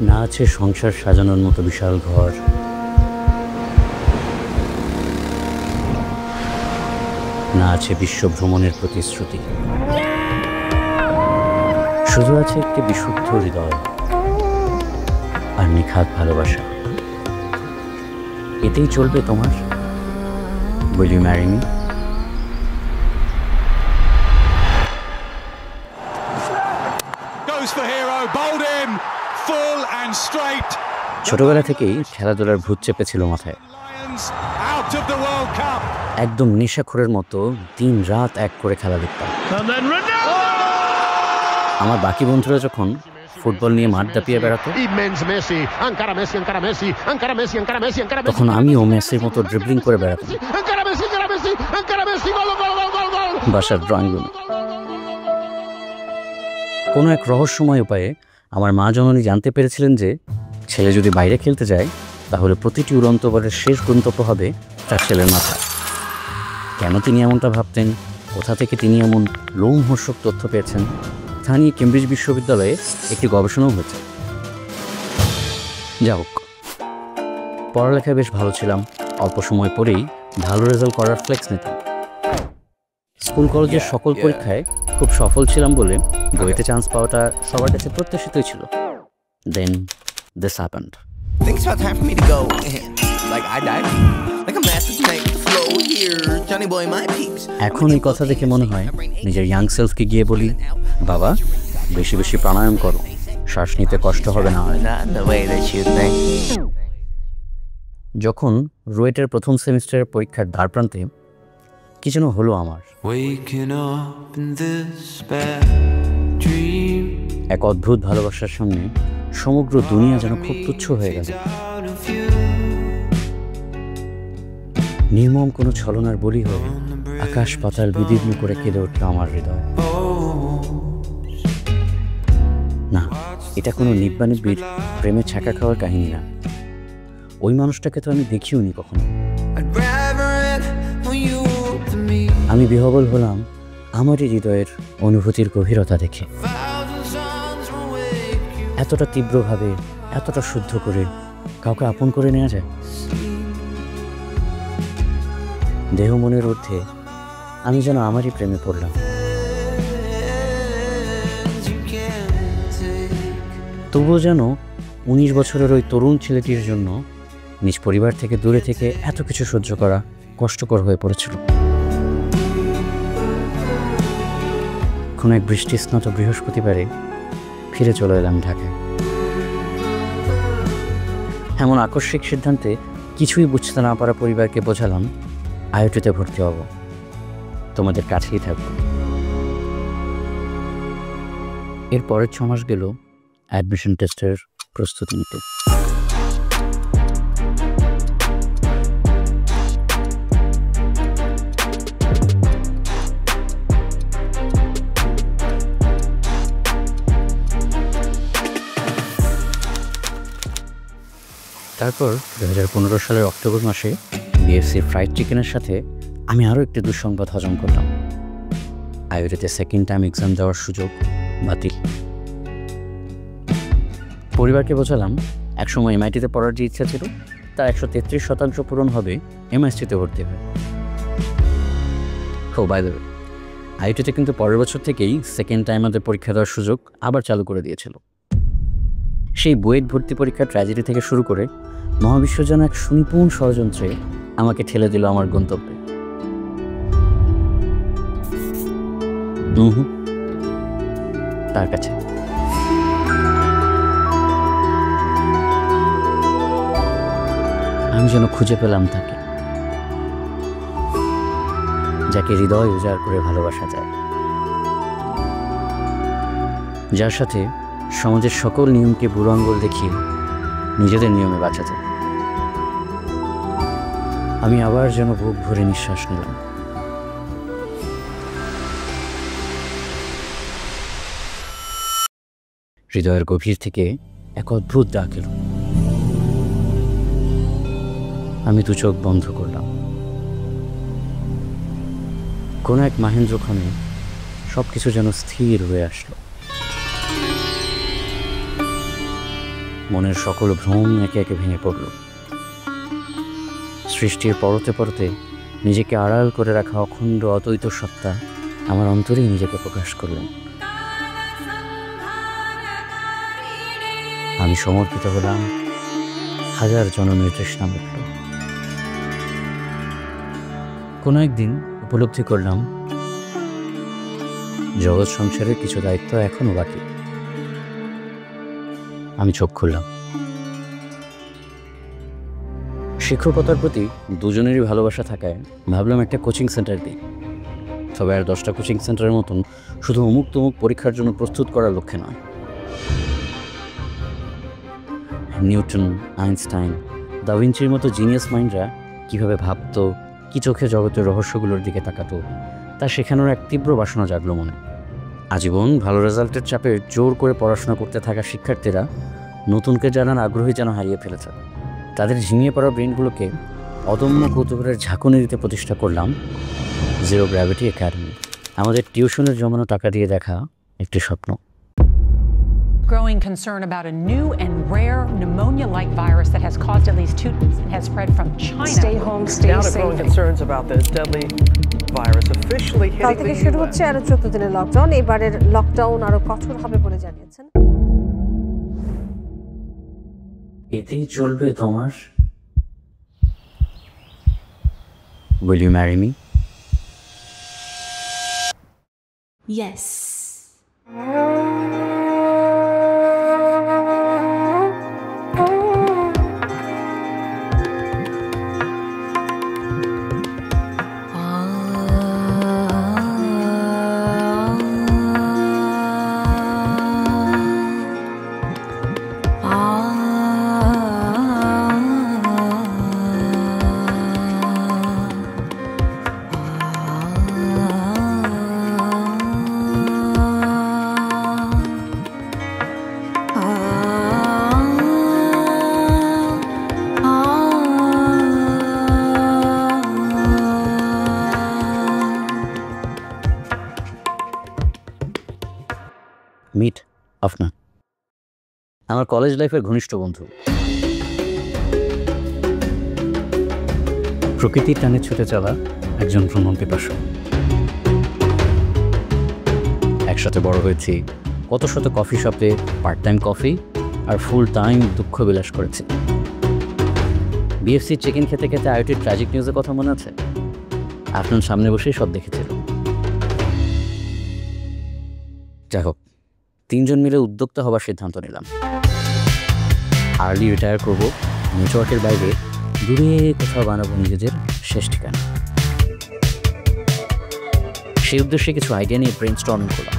না আছে সংসার সাজানোর মতো বিশাল ঘর, না আছে বিশ্ব ভ্রমণের প্রতিশ্রুতি, শুধু আছে একটি বিশুদ্ধ হৃদয় আর নিখাত ভালোবাসা। এতেই চলবে তোমার? Will you marry me? Goes for hero, bowled in, full and straight. ছোটবেলা থেকেই খেলাধুলার ভূত চেপেছিল মাথায়। Lions out of the World Cup. একদম নেশাখোরের মতো দিন রাত এক করে খেলা দেখতাম। আমার বাকি বন্ধুরা যখন ফুটবল নিয়ে মাঠ দাপিয়ে বেড়াতো, তখন আমিও মেসির মতো ড্রিবলিং করে বেড়াতাম বাসার ড্রয়িং রুমে। কোনো এক রহস্যময় উপায়ে আমার মা জননী জানতে পেরেছিলেন যে ছেলে যদি বাইরে খেলতে যায় তাহলে প্রতিটি উড়ন্ত বলের শেষ গন্তব্য হবে তার ছেলের মাথা। কেন তিনি এমনটা ভাবতেন, কোথা থেকে তিনি এমন লোমহর্ষক তথ্য পেয়েছেন, তা নিয়ে কেমব্রিজ বিশ্ববিদ্যালয়ে একটি গবেষণাও হয়েছে। যা হোক, পড়ালেখায় বেশ ভালো ছিলাম। অল্প সময় পরেই ভালো রেজাল্ট করার ফ্লেক্স নিতাম। স্কুল কলেজের সকল পরীক্ষায় খুব সফল ছিলাম বলে বইতে চান্স পাওয়াটা সবার কাছে প্রত্যাশিতই ছিল। Then this happened. Think it's about time for me to go. Like I died. Like a massive snake flow here. Johnny boy, my peeps. এখন এই কথা দেখে মনে হয় নিজের ইয়াং সেলফকে গিয়ে বলি, বাবা বেশি বেশি প্রাণায়াম করো, শ্বাস নিতে কষ্ট হবে না। Not the way that you think. যখন রুয়েটের প্রথম সেমিস্টারের পরীক্ষার দ্বারপ্রান্তে কি যেন হলো আমার। Waking up in this bad dream. এক অদ্ভুত ভালোবাসার সামনে সমগ্র দুনিয়া যেন খুব তুচ্ছ হয়ে গেল। নির্মম কোনো ছলনার বলি হয়ে আকাশ পাতাল বিদীর্ণ করে কেঁদে উঠল আমার হৃদয়। না, এটা কোনো নিব্বানিব্বির প্রেমে ছাকা খাওয়ার কাহিনী না। ওই মানুষটাকে তো আমি দেখিও নি কখনো। আমি বিহবল হলাম আমারই হৃদয়ের অনুভূতির গভীরতা দেখে। এতটা তীব্রভাবে, এতটা শুদ্ধ করে কাউকে আপন করে নেওয়া যায়? দেহ মনের ঊর্ধ্বে আমি যেন আমারই প্রেমে পড়লাম। তবুও যেন 19 বছরের ওই তরুণ ছেলেটির জন্য নিজ পরিবার থেকে দূরে থেকে এত কিছু সহ্য করা কষ্টকর হয়ে পড়েছিল। কোনো এক বৃষ্টি স্নাত বৃহস্পতিবারে ফিরে চলে এলাম ঢাকায়। এমন আকস্মিক সিদ্ধান্তে কিছুই বুঝতে না পারা পরিবারকে বোঝালাম আইওটিতে ভর্তি হব, তোমাদের কাছেই থাকবো। এর পরের 6 মাস গেল অ্যাডমিশন টেস্টের প্রস্তুতি নিতে। তারপর 2015 সালের অক্টোবর মাসে বিএফসির ফ্রাইড চিকেনের সাথে আমি আরও একটি দুঃসংবাদ হজম করলাম। আইওটিতে সেকেন্ড টাইম এক্সাম দেওয়ার সুযোগ বাতিল। পরিবারকে বোঝালাম একসময় এমআইটিতে পড়ার যে ইচ্ছা ছিল তার 133% পূরণ হবে এমআইএসটিতে ভর্তি হবে। ও বাই দ্য ওয়ে, আইওটিতে কিন্তু পরের বছর থেকেই সেকেন্ড টাইম আমাদের পরীক্ষা দেওয়ার সুযোগ আবার চালু করে দিয়েছিল। সেই বুয়েট ভর্তি পরীক্ষার ট্র্যাজেডি থেকে শুরু করে মহাবিশ্ব যেন এক সুনিপুণ ষড়যন্ত্রে আমাকে ঠেলে দিল আমার গন্তব্যে। তার কাছে আমি যেন খুঁজে পেলাম তাকে, যাকে হৃদয় উজাড় করে ভালোবাসা যায়, যার সাথে সমাজের সকল নিয়মকে বুড়ো আঙ্গুল দেখিয়ে নিজেদের নিয়মে বাঁচা যায়। আমি আবার যেন বুক ভরে নিঃশ্বাস নিলাম। হৃদয়ের গভীর থেকে এক অদ্ভুত ডাক এলো। আমি দু চোখ বন্ধ করলাম। কোনো এক মাহেন্দ্রক্ষণে সব কিছু যেন স্থির হয়ে আসলো। মনের সকল ভ্রম একে একে ভেঙে পড়ল। সৃষ্টির পরতে পরতে নিজেকে আড়াল করে রাখা অখণ্ড অদ্বৈত সত্তা আমার অন্তরেই নিজেকে প্রকাশ করলেন। আমি সমর্পিত হলাম, হাজার জনমের তৃষ্ণা মিটল। কোনো একদিন উপলব্ধি করলাম জগৎ সংসারের কিছু দায়িত্ব এখনো বাকি। আমি চোখ খুললাম। শিক্ষকতার প্রতি দুজনেরই ভালোবাসা থাকায় ভাবলাম একটা কোচিং সেন্টার দিই। তবে আর 10টা কোচিং সেন্টারের মতন শুধু অমুক তমুক পরীক্ষার জন্য প্রস্তুত করার লক্ষ্যে নয়। নিউটন, আইনস্টাইন, দা ভিঞ্চির মতো জিনিয়াস মাইন্ডরা কীভাবে ভাবতো, কী চোখে জগতের রহস্যগুলোর দিকে তাকাতো, তা শেখানোর এক তীব্র বাসনা জাগলো মনে। আজীবন ভালো রেজাল্টের চাপে জোর করে পড়াশোনা করতে থাকা শিক্ষার্থীরা নতুনকে জানার আগ্রহী যেন হারিয়ে ফেলেছে। তাদের ঝিমিয়ে পড়া ব্রেনগুলোকে অদম্য কৌতূহলের ঝাঁকুনি দিতে প্রতিষ্ঠা করলাম জিরো গ্র্যাভিটি একাডেমি। আমাদের টিউশনের জমানো টাকা দিয়ে দেখা একটি স্বপ্ন। Growing concern about a new and rare pneumonia-like virus that has caused at least 2 deaths and has spread from China. Stay home, stay Now to safe. growing concerns about this deadly virus officially কাল hitting থেকে the শুরু US. হচ্ছে আরো 14 দিনের lockdown. এবারের lockdown আরো কঠোর হবে বলে জানিয়েছেন। এতেই চলবে তোমার? Will you marry me? Yes. Meet Afnan, আমার কলেজ লাইফের ঘনিষ্ঠ বন্ধু। প্রকৃতির টানে ছুটে চলা একজন ভ্রমণ পিপাসু। একসাথে বড় হয়েছি, কত শত কফি শপে পার্ট টাইম কফি আর ফুল টাইম দুঃখ বিলাস করেছি। বিএফসি চেক ইন খেতে খেতে আইওটির ট্র্যাজিক নিউজের কথা মনে আছে? আফনান সামনে বসেই সব দেখেছিল। যাই হোক, 3 জন মিলে উদ্যোক্তা হবার সিদ্ধান্ত নিলাম। আর্লি রিটায়ার করব, নেটওয়ার্কের বাইরে দূরে কোথাও বানাবো নিজেদের শেষ ঠিকানা। সেই উদ্দেশ্যে কিছু আইডিয়া নিয়ে ব্রেন স্টর্মিং করলাম।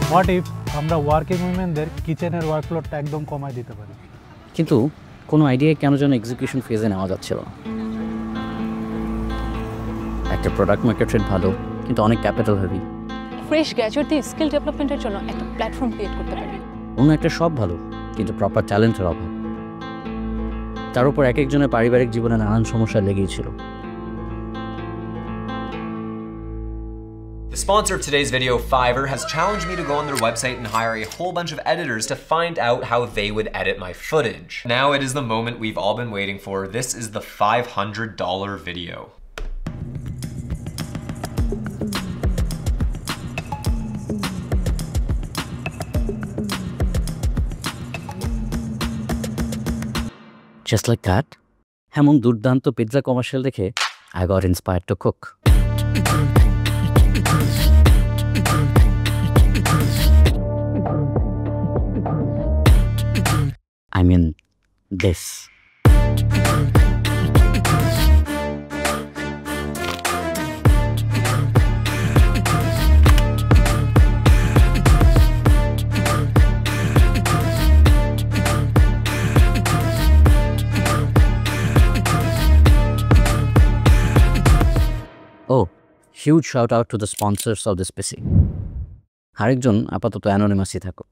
হোয়াট ইফ আমরা ওয়ার্কিং উইমেনদের কিচেনের ওয়ার্কলোডটা একদম কমায় দিতে পারি? কিন্তু কোনো আইডিয়া কেন যেন এক্সিকিউশন ফেজে নেওয়া যাচ্ছিল না। একটা প্রোডাক্ট মার্কেট ফিট ভালো, কিন্তু অনেক ক্যাপিটাল হেভি। ফ্রেশ গ্র্যাজুয়েটদের স্কিল ডেভেলপমেন্টের জন্য একটা প্ল্যাটফর্ম ক্রিয়েট করতে পারি। অন্য একটা সব ভালো, কিন্তু প্রপার ট্যালেন্টের অভাব। তার উপর এক একজনের পারিবারিক জীবনে নানান সমস্যা লেগেই ছিল। The sponsor of today's video, Fiverr, has challenged me to go on their website and hire a whole bunch of editors to find out how they would edit my footage. Now it is the moment we've all been waiting for. This is the $500 video. Just like that, এমন দুর্দান্ত pizza commercial দেখে I got inspired to cook. I mean this. Oh, huge shout out to the sponsors of this PC. আরেকজন আপাতত অ্যানোনিমাসই থাকুক।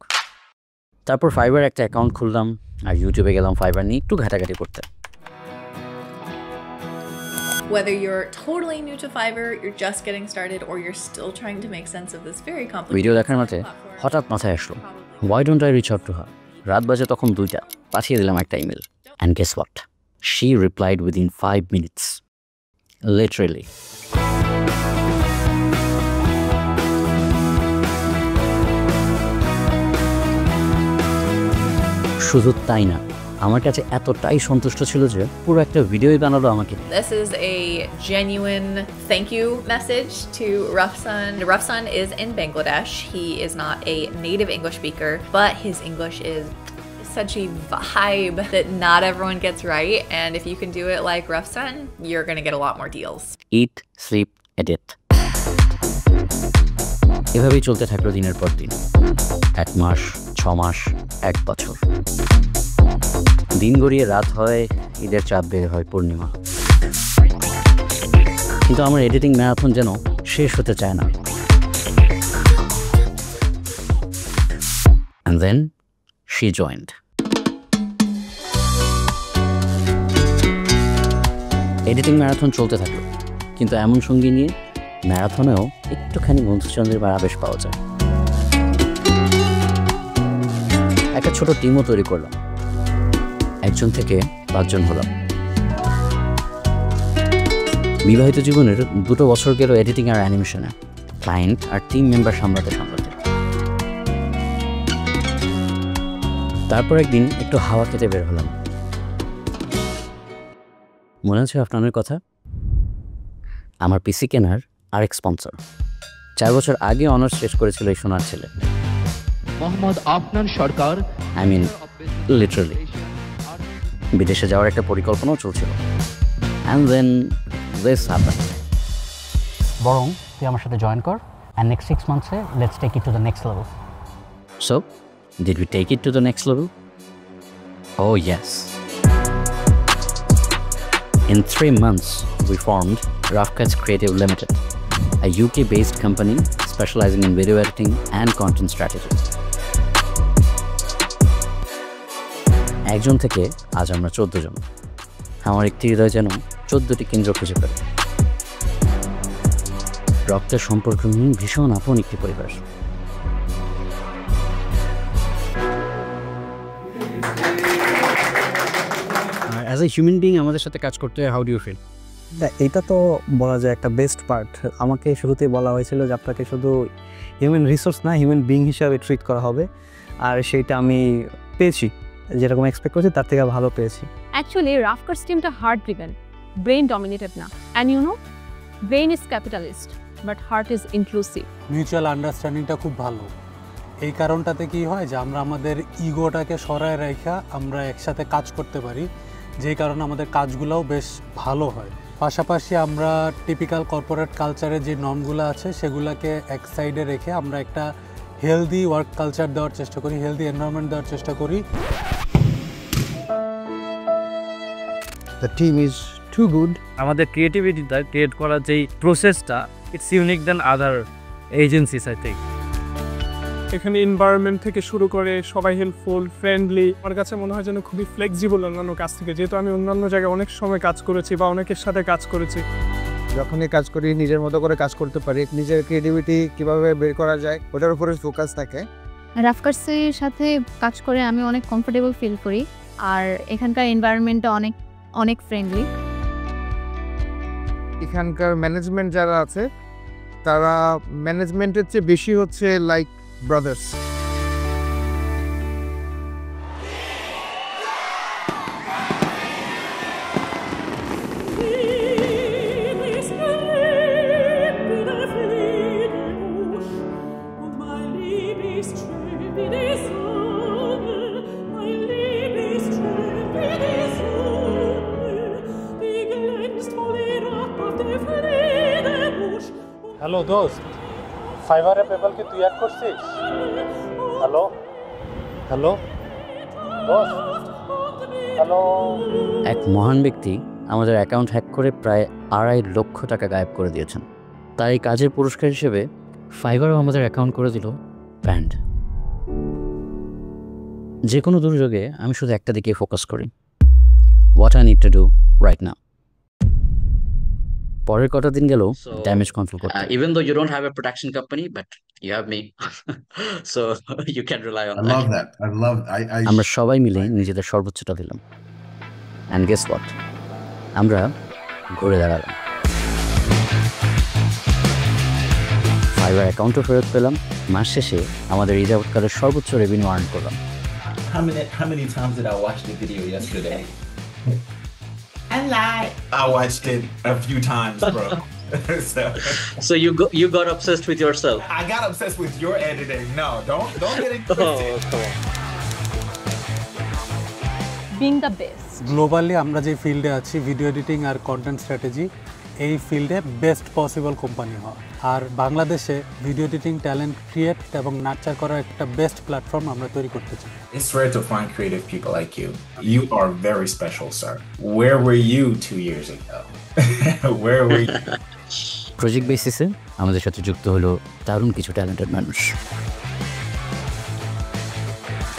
তারপর fibre একটা account খুললাম আর ইউটিউবে গেলাম ফাইবার নিয়ে একটু ঘাটাঘাটি করতে। Whether you're totally new to Fiverr, you're just getting started, or you're still trying to make sense of this very complicated video দেখার মাঝে হঠাৎ মাথায় আসলো, why don't I reach out to her? রাত বাজে তখন 2টা, পাঠিয়ে দিলাম একটা email, and guess what? She replied within 5 minutes. Literally. শুধু তাই না, আমার কাছে এতটাই সন্তুষ্ট ছিল যে পুরো একটা ভিডিওই বানালো আমাকে। This is a genuine thank you message to Rafsan. Rafsan is in Bangladesh. He is not a native English speaker, but his English is such a vibe that not everyone gets right. And if you can do it like Rafsan, you're gonna get a lot more deals. Eat, sleep, edit. এভাবেই চলতে থাকলো দিনের পর দিন। 1 মাস, 6 মাস, 1 বছর। দিন গড়িয়ে রাত হয়, ঈদের চাপ বের হয় পূর্ণিমা। কিন্তু আমার এডিটিং ম্যারাথন যেন শেষ হতে চায় না। And then she joined. Editing marathon চলতে থাকলো, কিন্তু এমন সঙ্গী নিয়ে ম্যারাথনেও একটুখানি মধুচন্দ্রের আবেশ পাওয়া যায়। একটা ছোট টিমও তৈরি করলাম, 1 জন থেকে 5 জন হলাম। বিবাহিত জীবনের 2 বছর গেল এডিটিং আর অ্যানিমেশনে, ক্লায়েন্ট আর টিম মেম্বার সামলাতে। তারপর একদিন একটু হাওয়া খেতে বের হলাম। মনে আছে আপনাদের কথা? আমার পিসি কেনার আরেক স্পন্সর 4 বছর আগে অনার্স শেষ করেছিল এই সোনার ছেলে, Mohammad Afnan Sarkar. I mean literally. বিদেশে যাওয়ার একটা পরিকল্পনাও চলছিল। And then this happened. বরং তুই আমার সাথে জয়েন কর, অ্যান্ড নেক্সট 6 মান্থসে let's take it to the next level. So did we take it to the next level? Oh yes. In 3 months, we formed Rough Cuts Creative Limited, a UK-based company specializing in video editing and content strategy. 1 জন থেকে আজ আমরা 14 জন। আমার একটি হৃদয় যেন 14টি কেন্দ্র খুঁজে পায়। রক্তের সম্পর্কহীন ভীষণ আপন একটি পরিবার। অ্যাজ এ হিউম্যান বিং আমাদের সাথে কাজ করতে হাউ ডু ইউ ফিল? এটা তো বলা যায় একটা বেস্ট পার্ট। আমাকে শুরুতেই বলা হয়েছিল যে আপনাকে শুধু হিউম্যান রিসোর্স না, হিউম্যান বিং হিসাবে ট্রিট করা হবে, আর সেইটা আমি পেয়েছি। যেরকম এক্সপেক্ট করছি তার থেকে ভালো পেয়েছি। অ্যাকচুয়ালি রাফ কাটস টিমটা হার্ট ড্রিভেন, ব্রেইন ডমিনেটেড না। And you know, brain is capitalist but heart is inclusive. Mutual আন্ডারস্ট্যান্ডিংটা খুব ভালো। এই কারণটাতে কি হয় যে আমরা আমাদের ইগোটাকে সরায় রেখে আমরা একসাথে কাজ করতে পারি, যেই কারণে আমাদের কাজগুলোও বেশ ভালো হয়। পাশাপাশি আমরা টিপিক্যাল কর্পোরেট কালচারে যে নর্মগুলো আছে সেগুলোকে এক সাইডে রেখে আমরা একটা হেলদি ওয়ার্ক কালচার দেওয়ার চেষ্টা করি, হেলদি এনভায়রনমেন্ট দেওয়ার চেষ্টা করি। The team is too good. আমাদের ক্রিয়েটিভিটিটা ক্রিয়েট করার যেই প্রসেসটা, it's unique than other agencies I think. এখানে এনভায়রনমেন্ট থেকে শুরু করে সবাই হেল্পফুল, ফ্রেন্ডলি। আমার কাছে মনে হয় যেন খুবই ফ্লেক্সিবল অন্যান্য কাজ থেকে, যেহেতু আমি অন্যান্য জায়গায় অনেক সময় কাজ করেছি বা অনেকের সাথে কাজ করেছি। যখনই কাজ করি নিজের মতো করে কাজ করতে পারি, নিজের ক্রিয়েটিভিটি কিভাবে বের করা যায় ওটার উপরে ফোকাস থাকে। রাফ কাটসের সাথে কাজ করে আমি অনেক কমফোর্টেবল ফিল করি, আর এখানকার এনভায়রনমেন্টটা অনেক ফ্রেন্ডলি। এখানকার ম্যানেজমেন্ট যারা আছে তারা ম্যানেজমেন্টের চেয়ে বেশি হচ্ছে লাইক ব্রাদার্স। হ্যালো দোস্ত, ফাইবারে পেপাল কি তুই অ্যাড করছিস? হ্যালো হ্যালো দোস্ত, হ্যালো। এক মহান ব্যক্তি আমাদের অ্যাকাউন্ট হ্যাক করে প্রায় 2.5 লক্ষ টাকা গায়েব করে দিয়েছেন। তার এই কাজের পুরস্কার হিসেবে ফাইবারও আমাদের অ্যাকাউন্ট করে দিল ব্যান্ড। যে কোনো দুর্যোগে আমি শুধু একটা দিকে ফোকাস করি, what I need to do right now. পরের কটা দিন গেল ড্যামেজ কন্ট্রোল করতে। Even though you don't have a production company, but you have me, so you can rely on I love that. I আমরা সবাই মিলে নিজেদের সর্বোচ্চটা দিলাম। অ্যান্ড গেস হোয়াট, আমরা ঘুরে দাঁড়ালাম। ফাইবার অ্যাকাউন্টও ফেরত পেলাম। মাস শেষে আমাদের এই যাবৎকালের সর্বোচ্চ রেভিনিউ আর্ন করলাম। How many times did I watch the video yesterday? I watched it a few times, bro. So you got obsessed with yourself. I got obsessed with your editing. No, don't get it twisted. Come on. Being the best. Globally আমরা যে ফিল্ডে আছি, video editing আর content strategy, এই ফিল্ডে best possible company হয়। আর বাংলাদেশে video editing talent create এবং nurture করার একটা বেস্ট প্ল্যাটফর্ম আমরা তৈরি করতে চাই। It's rare to find creative people like you. You are very special, sir. Where were you 2 years ago? Where were you? Project বেসিসে আমাদের সাথে যুক্ত হলো দারুণ কিছু ট্যালেন্টেড মানুষ।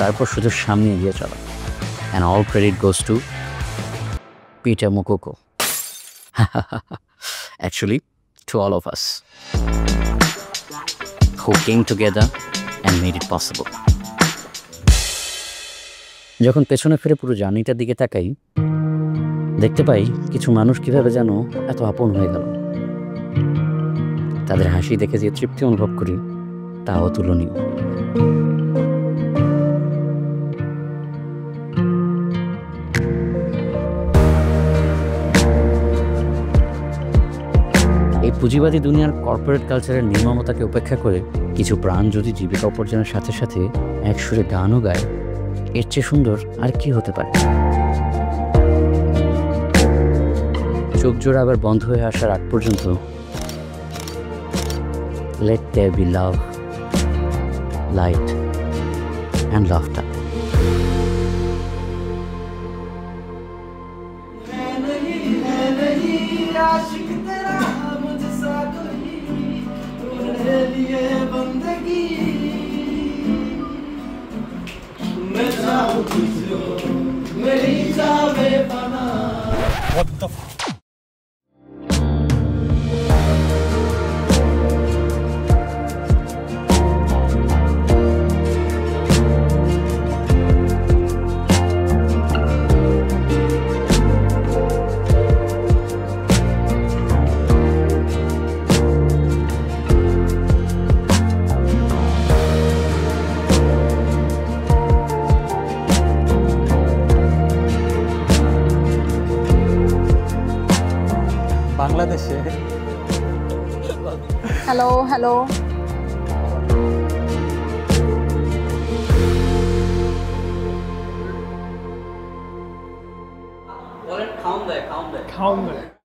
তারপর শুধু সামনে এগিয়ে চলা। And all credit goes to Peter Mokoko. Actually, to all of us who came together and made it possible. যখন পেছনে ফিরে পুরো জার্নিটার দিকে তাকাই, দেখতে পাই কিছু মানুষ কিভাবে যেন এত আপন হয়ে গেল। তাদের হাসি দেখে যে তৃপ্তি অনুভব করি তা অতুলনীয়। এই পুঁজিবাদী দুনিয়ার কর্পোরেট কালচারের নির্মমতাকে উপেক্ষা করে কিছু প্রাণ যদি জীবিকা উপার্জনের সাথে সাথে এক সুরে গানও গায়, এর চেয়ে সুন্দর আর কি হতে পারে? চোখ জোড়া আবার বন্ধ হয়ে আসার আগ পর্যন্ত let there be love, light and laughter. What the বাংলাদেশে hello hello Well, calm there.